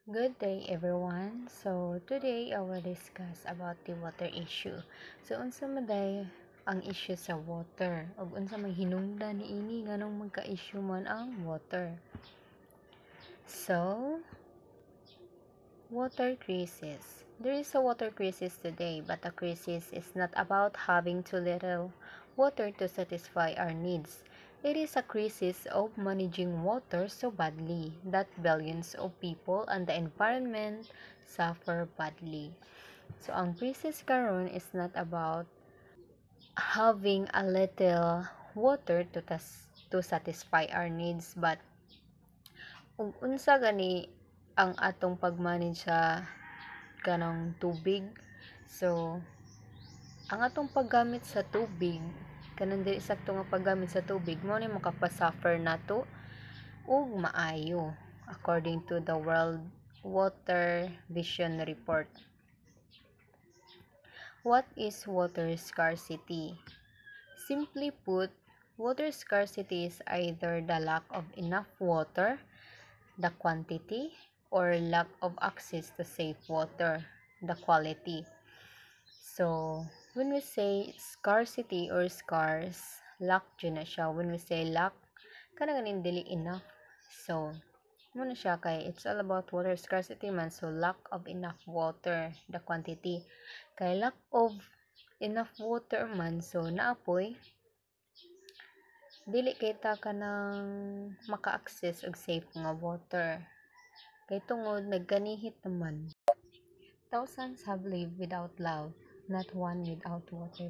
Good day everyone. So today I will discuss about the water issue. So unsa maday ang issue sa water ug unsa may hinungdan niini nganong magka-issue man ang water. So water crisis. There is a water crisis today, but the crisis is not about having too little water to satisfy our needs. It is a crisis of managing water so badly that billions of people and the environment suffer badly. So ang crisis karon is not about having a little water to satisfy our needs, but ug unsa gani ang atong pagmanage sa kanang tubig. So ang atong paggamit sa tubig, kanang dili sakto nga paggamit sa tubig mao ni makapasuffer nato ug maayo, according to the World Water Vision Report. What is water scarcity? Simply put, water scarcity is either the lack of enough water, the quantity, or lack of access to safe water, the quality. So, when we say scarcity or scarce, lack dyan na siya. When we say lack, kanang dili enough. So, muna siya kay it's all about water scarcity man. So, lack of enough water, the quantity. Kay lack of enough water man, so naapoy, dili kita ka nang maka-access og safe nga water. Kay tungod, nagkanihit naman. Thousands have lived without love, not one without water.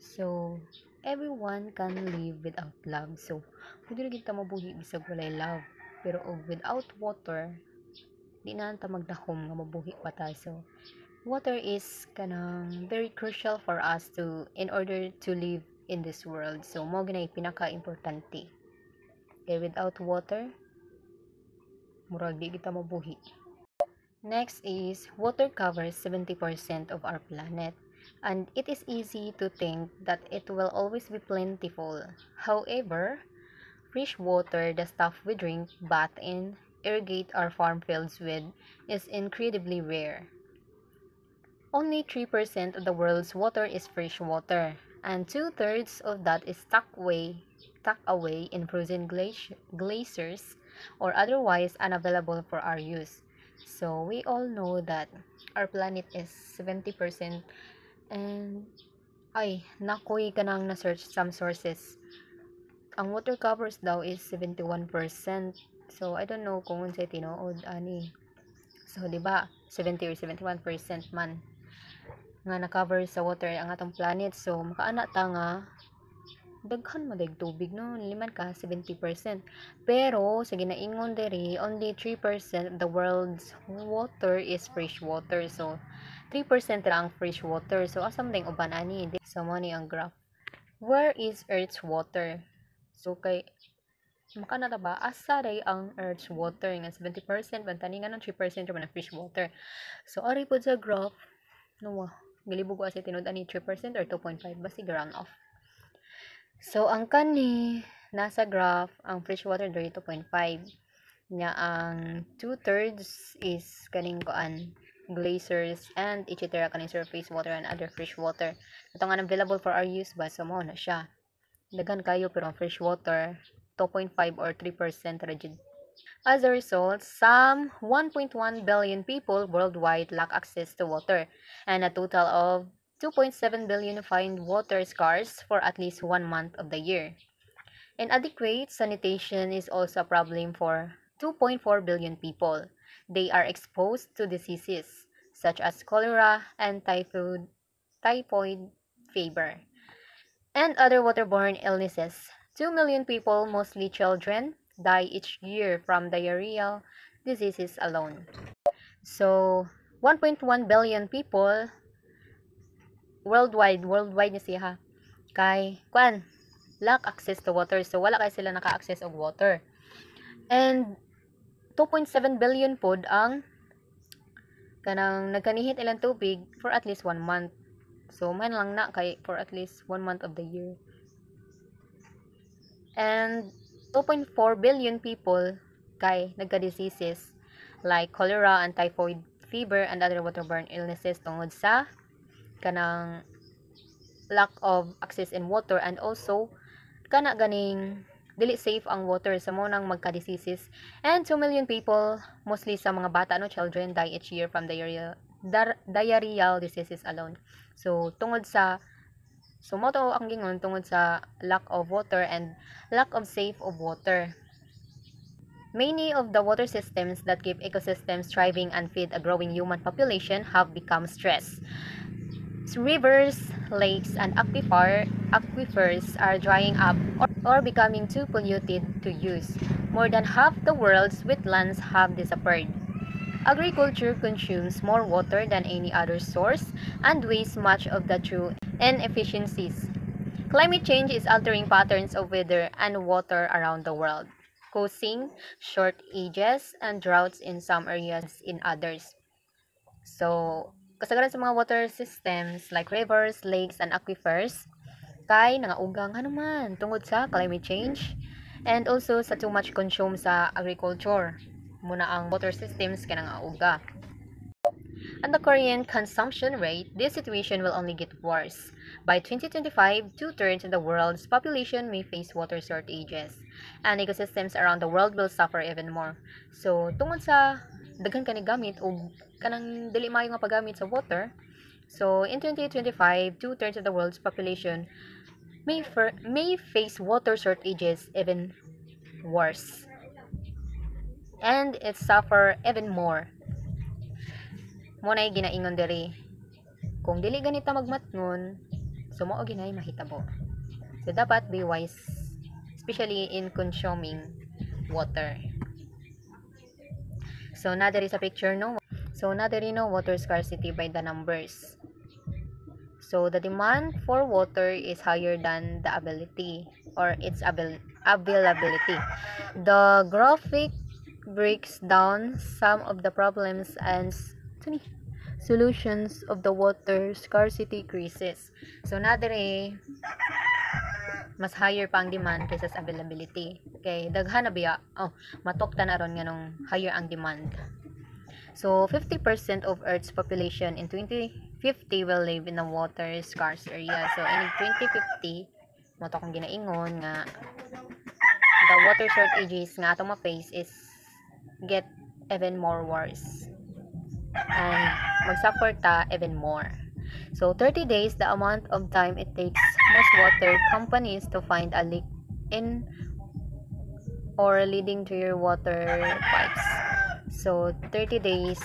So, everyone can live without love. So, pwede rin kita mabuhi bisag walay love. Pero without water, di na ta magdahom nga mabuhi pa ta. So, water is kanang very crucial for us in order to live in this world. So, mo ginay pinaka-importante. Kaya without water, murag di kita mabuhi. Next is, water covers 70% of our planet, and it is easy to think that it will always be plentiful. However, fresh water, the stuff we drink, bath in, irrigate our farm fields with, is incredibly rare. Only 3% of the world's water is fresh water, and two-thirds of that is tucked away in frozen glaciers or otherwise unavailable for our use. So we all know that our planet is 70%, and nakoy kanang na-search some sources. Ang water covers daw is 71%. So I don't know kung unsay tinuod ani. So di ba 70 or 71% man nga na-cover sa water ang atong planet. So makaana ta nga daghan mo dag tubig no, liman ka 70%. Pero sa ginaingon diri, only 3% of the world's water is fresh water. So 3% ra ang fresh water. So asam ding uban ani sa mo ni ang graph. Where is Earth's water? So kay makana ta ba asa day ang Earth's water nga 70% bantani nga ng 3% ra man fresh water. So ari pod sa graph no, gilibog ko sa tinud ani 3% or 2.5 basi ground off. So, ang kani, nasa graph, ang fresh water diri 2.5. Nya ang 2/3 is kaning kuan, glaciers and etc. kaning surface water and other fresh water. Ito nga available for our use ba, so mo na siya. Daghan kayo pero ang fresh water, 2.5 or 3% ra jud. As a result, some 1.1 billion people worldwide lack access to water, and a total of 2.7 billion find water scarce for at least 1 month of the year. Inadequate sanitation is also a problem for 2.4 billion people. They are exposed to diseases such as cholera and typhoid fever, and other waterborne illnesses. 2 million people, mostly children, die each year from diarrheal diseases alone. So, 1.1 billion people worldwide na siya kay lack access to water. So wala kay sila naka-access og water. And 2.7 billion pod ang kanang nagkanihit ilang tubig for at least 1 month. So man lang na kay for at least 1 month of the year. And 2.4 billion people kay nagka-diseases like cholera and typhoid fever and other waterborne illnesses tungod sa kanang lack of access in water, and also kana ganing dili safe ang water sa mo nang magka-diseases. And 2 million people, mostly sa mga bata no children, die each year from diarrheal diseases alone. So tungod sa mo to ang gingon tungod sa lack of water and lack of safe of water. Many of the water systems that keep ecosystems thriving and feed a growing human population have become stressed. Rivers, lakes, and aquifers are drying up or becoming too polluted to use. More than half the world's wetlands have disappeared. Agriculture consumes more water than any other source and wastes much of that through inefficiencies. Climate change is altering patterns of weather and water around the world, causing shortages and droughts in some areas in others. So, kasagaran sa mga water systems like rivers, lakes, and aquifers, kay nangauga nga naman tungod sa climate change and also sa too much consume sa agriculture. Muna ang water systems kay nangauga. At the current consumption rate, this situation will only get worse. By 2025, 2/3 of the world's population may face water shortages, and ecosystems around the world will suffer even more. So, tungod sa daghan kani gamit o kanang dili maayo nga paggamit sa water, so in 2025, 2/3 of the world's population may face water shortages even worse, and it suffer even more. Muna'y ginaingon diri, kung dili ganita magmatngon, so mao ginay mahitabo. So dapat be wise, especially in consuming water. So na diri sa picture no. So na diri no water scarcity by the numbers. So the demand for water is higher than the ability or its availability. The graphic breaks down some of the problems and solutions of the water scarcity crisis. So na diri mas higher pa ang demand kaysa sa availability. Okay, daghan na biya. Matokta na ron nganong higher ang demand. So 50% of Earth's population in 2050 will live in a water scarce area. So in 2050, mo to kung ginaingon nga the water shortages nga atong ma-face is get even more worse. And magsuffer ta even more. So 30 days, the amount of time it takes most water companies to find a leak in or leading to your water pipes. So 30 days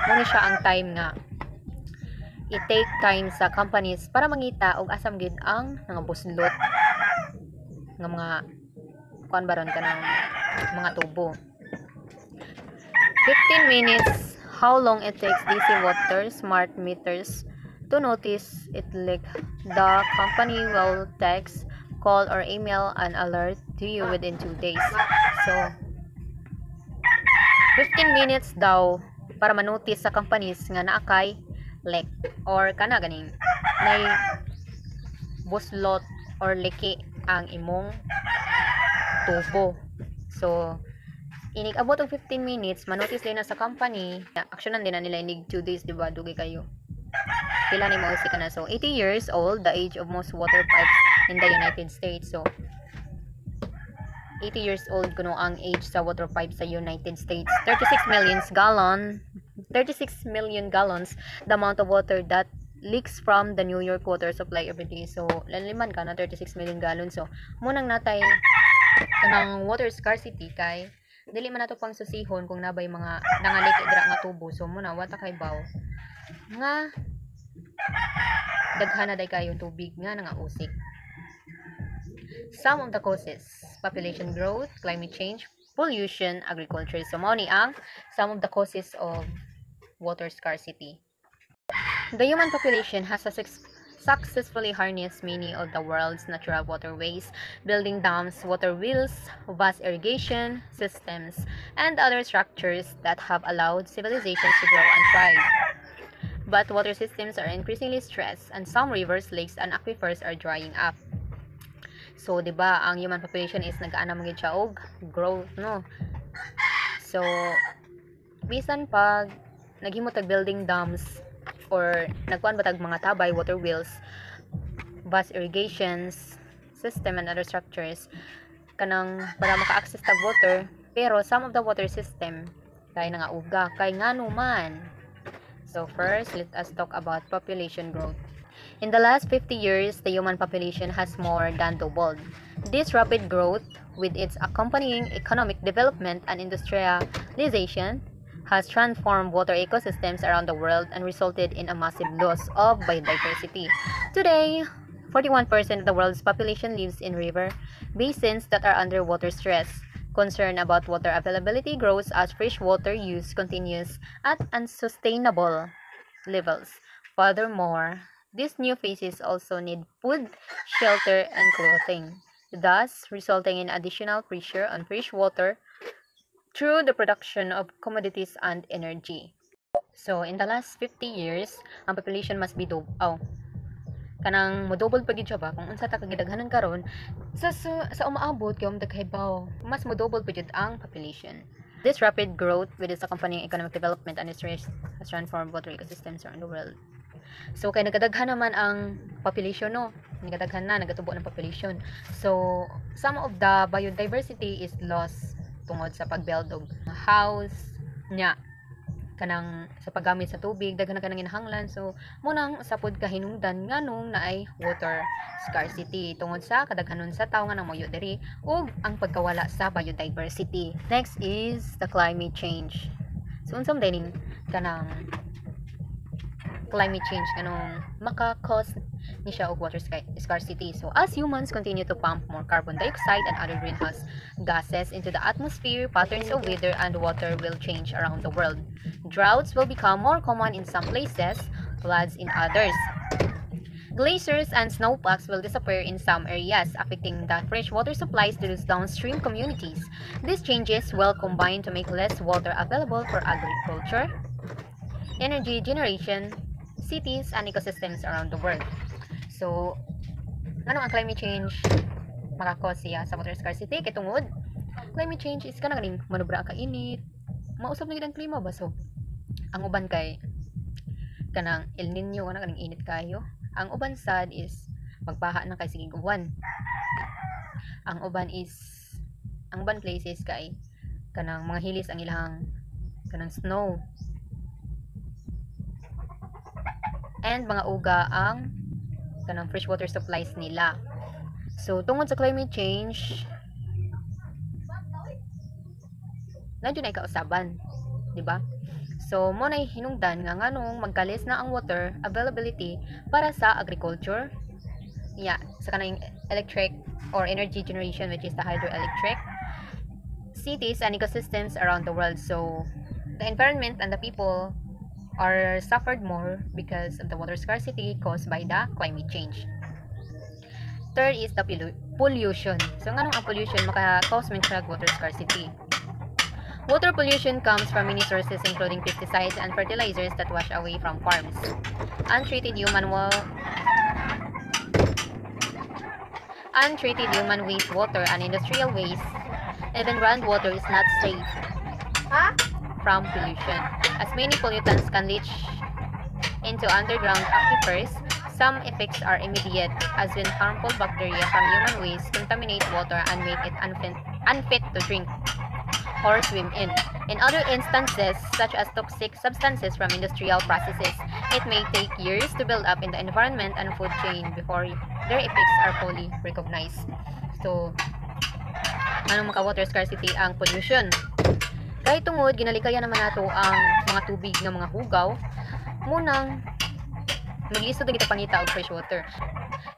muna siya ang time nga i-take time sa companies para mangita og asam gid ang mga buslot nga mga kuan baron kanang mga tubo. 15 minutes how long it takes DC water smart meters to notice it leak. The company will text, call, or email an alert to you within 2 days. So 15 minutes daw para manotice sa companies nga naa kay leak or kana ganing may buslot or leki ang imong tubo. So inig abot og 15 minutes manotice din na sa company, aksyonan din na nila inig 2 days, diba? Dugay kayo. Pila ni mausi ka na. So 80 years old, the age of most water pipes in the United States. So 80 years old kuno ang age sa water pipe sa United States. 36 million gallons the amount of water that leaks from the New York water supply every day. So lanliman ka na 36 million gallons. So munang natay kanang water scarcity kay dili man nato pang susihon kung nabay mga nangaliki dira nga tubo. So muna wata kay baw nga daghan na day kayong tubig nga nangausik. Some of the causes: population growth, climate change, pollution, agriculture. So mao ni ang some of the causes of water scarcity. The human population has successfully harnessed many of the world's natural waterways, building dams, water wheels, vast irrigation systems, and other structures that have allowed civilizations to grow and thrive. But water systems are increasingly stressed, and some rivers, lakes, and aquifers are drying up. So, di ba, ang human population is nag-aana magid siya og growth, no? So, bisan pag naghimo tag building dams or nagkuan ba tag mga tabay, water wheels, vast irrigations system and other structures kanang para maka-access tag water, pero some of the water system kay nangauga kay ngano man. So first, let us talk about population growth. In the last 50 years, the human population has more than doubled. This rapid growth, with its accompanying economic development and industrialization, has transformed water ecosystems around the world and resulted in a massive loss of biodiversity. Today, 41% of the world's population lives in river basins that are under water stress. Concern about water availability grows as freshwater use continues at unsustainable levels. Furthermore, these new phases also need food, shelter, and clothing, thus resulting in additional pressure on freshwater through the production of commodities and energy. So, in the last 50 years, ang population must be kanang modouble pa gid siya ba kung unsa ta kagidaghanan karon sa umaabot kay daghibaw mas modouble pa jud ang population. This rapid growth with its accompanying economic development and industries has transformed water ecosystems around the world. So kay nagadaghan naman ang population no, nagadaghan na nagatubo ng population. So some of the biodiversity is lost tungod sa pagbuild og house nya kanang sa paggamit sa tubig daghan na kanang inahanglan. So munang sapod ka hinungdan nganong naay water scarcity tungod sa kadaghanon sa tawo nga namuyo diri ug ang pagkawala sa biodiversity. Next is the climate change. So unsam dining kanang climate change kanong maka-cause ni siya og water scarcity. So as humans continue to pump more carbon dioxide and other greenhouse gases into the atmosphere, patterns of weather and water will change around the world. Droughts will become more common in some places, floods in others. Glaciers and snowpacks will disappear in some areas, affecting the freshwater supplies to those downstream communities. These changes will combine to make less water available for agriculture, energy generation, cities, and ecosystems around the world. So, ano ang climate change maka-cause siya sa water scarcity? Kay tungod, climate change is kanang ganing manubra ka init, mausap na gid ang klima ba? So, ang uban kay kanang El Nino na kaning init kayo. Ang uban sad is magbaha na kay sigig uwan. Ang uban places kay kanang mga hilis ang ilang kanang snow. And mga uga ang kanang freshwater supplies nila. So tungod sa climate change, nandiyo na ikausaban, di ba? So mo na hinungdan nga nganong magkalis na ang water availability para sa agriculture. Yeah, sa kanang electric or energy generation, which is the hydroelectric, cities and ecosystems around the world. So the environment and the people are suffered more because of the water scarcity caused by the climate change. Third is the pollution. So nganong ang pollution maka-cause man siya water scarcity. Water pollution comes from many sources including pesticides and fertilizers that wash away from farms. Untreated human wastewater and industrial waste, even groundwater is not safe from pollution, as many pollutants can leach into underground aquifers. Some effects are immediate, as when harmful bacteria from human waste contaminate water and make it unfit to drink or swim in. In other instances, such as toxic substances from industrial processes, it may take years to build up in the environment and food chain before their effects are fully recognized. So, anong maka-water scarcity ang pollution? Kahit tungod, ginalikayan naman nato ang mga tubig ng mga hugaw, munang maglisod na kita pangita og fresh water.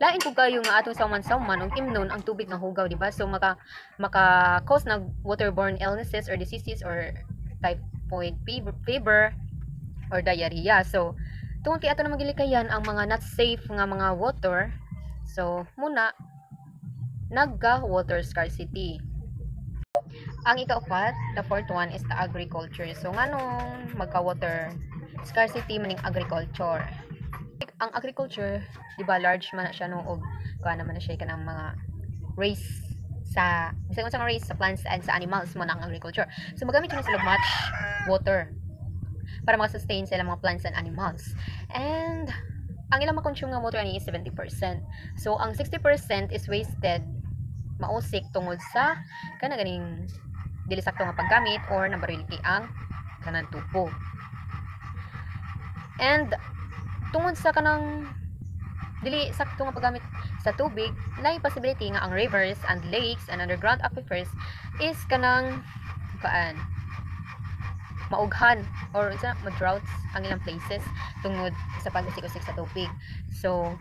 Lain po kayo nga atong sauman-sauman og imnon ang tubig ng hugaw, di ba? So maka-cause ng waterborne illnesses or diseases or typhoid fever or diarrhea. So tungod kay ato na magilikayan ang mga not safe nga mga water, so muna nagka-water scarcity. Ang ikaapat, the fourth one is the agriculture. So nganong magka-water scarcity maning agriculture? Ang agriculture, di ba, large man na siya no, og kuha naman na siya kanang mga race sa bisag unsang race sa plants and sa animals mo na ang agriculture. So magamit yun sila much water. para makasustain sila mga plants and animals. And ang ilang makonsume nga water ani is 70%. So ang 60% is wasted mausik tungod sa ganing dili sakto nga paggamit or nabarilki ang kanang tubo. And tungod sa kanang dili sakto nga paggamit sa tubig, na possibility nga ang rivers and lakes and underground aquifers is kanang maughan or ma-droughts ang ilang places tungod sa pag-usik-usik sa tubig. So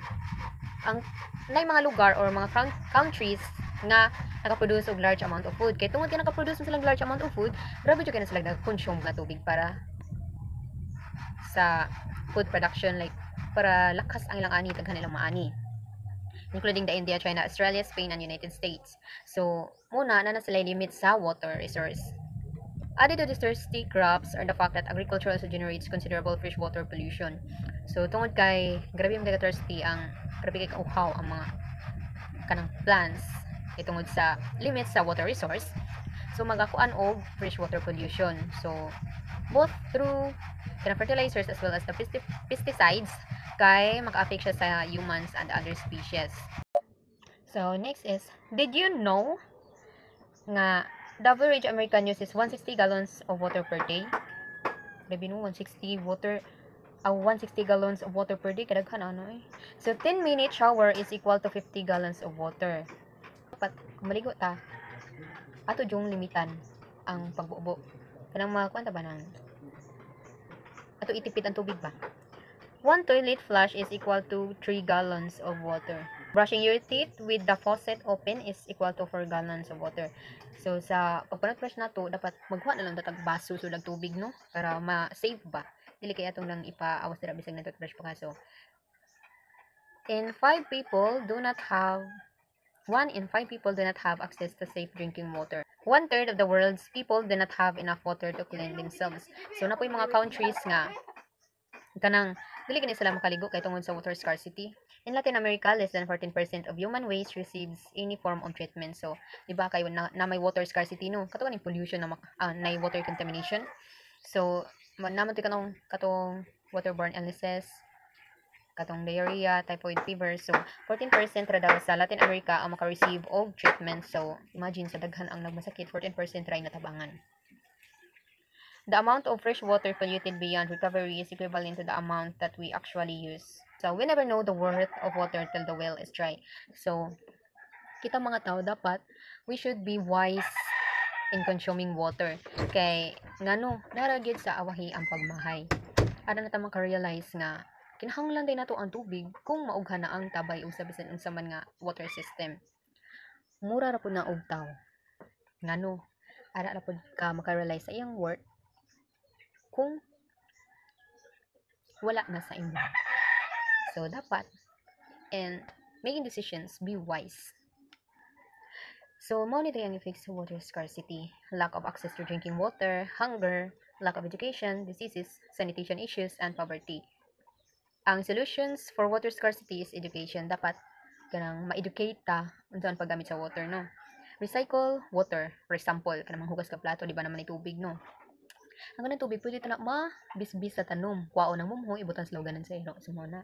ang mga lugar or mga countries nga nakaproduce og large amount of food, kay tungod kay nakaproduce silang large amount of food, grabe jud kay na sila nag-consume nga tubig para sa food production, like para lakas ang ilang ani, daghan ilang maani, including the India, China, Australia, Spain, and United States. So muna na sila limit sa water resource. Added to the thirsty crops are the fact that agriculture also generates considerable freshwater pollution. So tungod kay grabe mga thirsty, ang grabe kay kauhaw ang mga kanang plants tungod sa limits sa water resource, so magakuan og freshwater pollution. So both through kanang fertilizers as well as the pesticides kay maka-affect siya sa humans and other species. So next is, did you know nga the average American uses 160 gallons of water per day? Grabe no, 160 gallons of water per day, kadaghan ano eh. So 10-minute shower is equal to 50 gallons of water. Dapat maligo ta, ato jung limitan ang pagbubo. Kanang mga kwanta ba nang ato itipid ang tubig ba? One toilet flush is equal to 3 gallons of water. Brushing your teeth with the faucet open is equal to 4 gallons of water. So sa pagpanag-brush nato, dapat magkuha na lang datag baso sulag tubig, no, para ma-save ba. Dili kay atong lang ipaawas dira bisag nagtoothbrush pa kaso. 1 in 5 people do not have access to safe drinking water. 1/3 of the world's people do not have enough water to clean themselves. So napoy mga countries nga kanang dili kini sila makaligo kay tungod sa water scarcity. In Latin America, less than 14% of human waste receives any form of treatment. So, di ba kayo na may water scarcity, no? Katong ni pollution na water contamination. So, naman ti katong waterborne illnesses, katong diarrhea, typhoid fever. So 14% ra daw sa Latin America ang maka-receive og treatment. So imagine sa daghan ang nagmasakit, 14% ra natabangan. The amount of fresh water polluted beyond recovery is equivalent to the amount that we actually use. So we never know the worth of water till the well is dry. So kita mga tao dapat we should be wise in consuming water. Kay ngano daragid sa awahi ang pagmahay. Ara na ta maka-realize nga kinahanglan din nato ang tubig kung maughan na ang tabay o sa bisan unsa man nga water system. Mura ra pud na og taw. Ngano ara ra pud ka maka-realize sa iyang worth kung wala na sa imo. So dapat and making decisions, be wise. So monitoring ang effects of water scarcity, lack of access to drinking water, hunger, lack of education, diseases, sanitation issues, and poverty. Ang solutions for water scarcity is education. Dapat kanang ma-educate ta unsa ang paggamit sa water, no? Recycle water, for example, kanang manghugas ka plato, di ba naman itubig, no? Ang kanang tubig pwede ta na ma-bisbis sa tanom, kuwaon ang mumho, ibutan sa luganan sa iro, sumuna.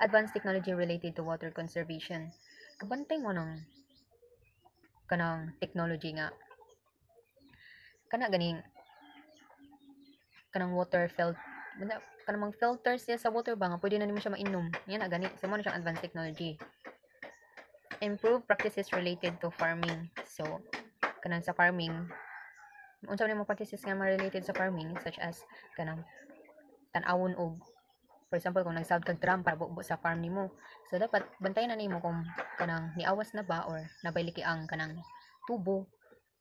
Advanced technology related to water conservation. Kabantay mo ng kanang technology nga kana ganing kanang water kanang filters siya sa water ba nga pwede na nimo siya mainom. Yan na gani. So mo na siyang advanced technology. Improve practices related to farming. So kanang sa farming, unsa man mga practices nga related sa farming such as kanang tan-awon og for example kung nagsawd kag drum para bubo sa farm nimo. So dapat bantayan na nimo kung kanang niawas na ba or nabayliki ang kanang tubo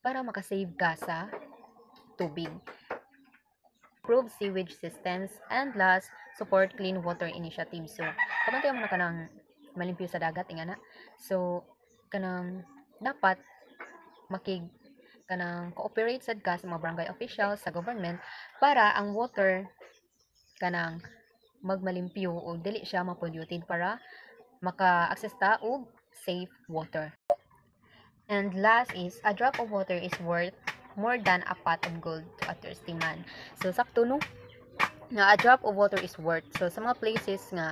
para makasave ka sa tubig. Improve sewage systems, and last, support clean water initiatives. So, kabantayan mo na kanang malimpyo sa dagat, ingana. So, kanang dapat kanang cooperate sad ka sa mga barangay officials, sa government, para ang water kanang magmalimpyo o dili siya mapolluted para maka-access ta og safe water. And last is, a drop of water is worth more than a pot of gold to a thirsty man. So, sakto no? nga a drop of water is worth. So sa mga places nga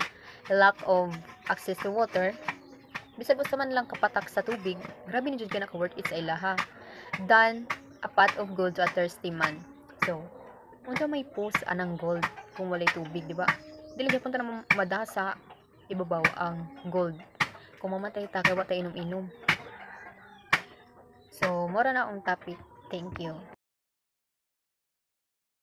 lack of access to water, bisan usa man lang kapatak sa tubig, grabe ni jud ka naka worth it sa ilaha than a pot of gold to a thirsty man. So unsa may post anang gold kung walay tubig, di ba? Dili gyapon ta na madasa ibabaw ang gold. Kung mamatay ta kay wa ta inom-inom. So mora na ang topic. Thank you.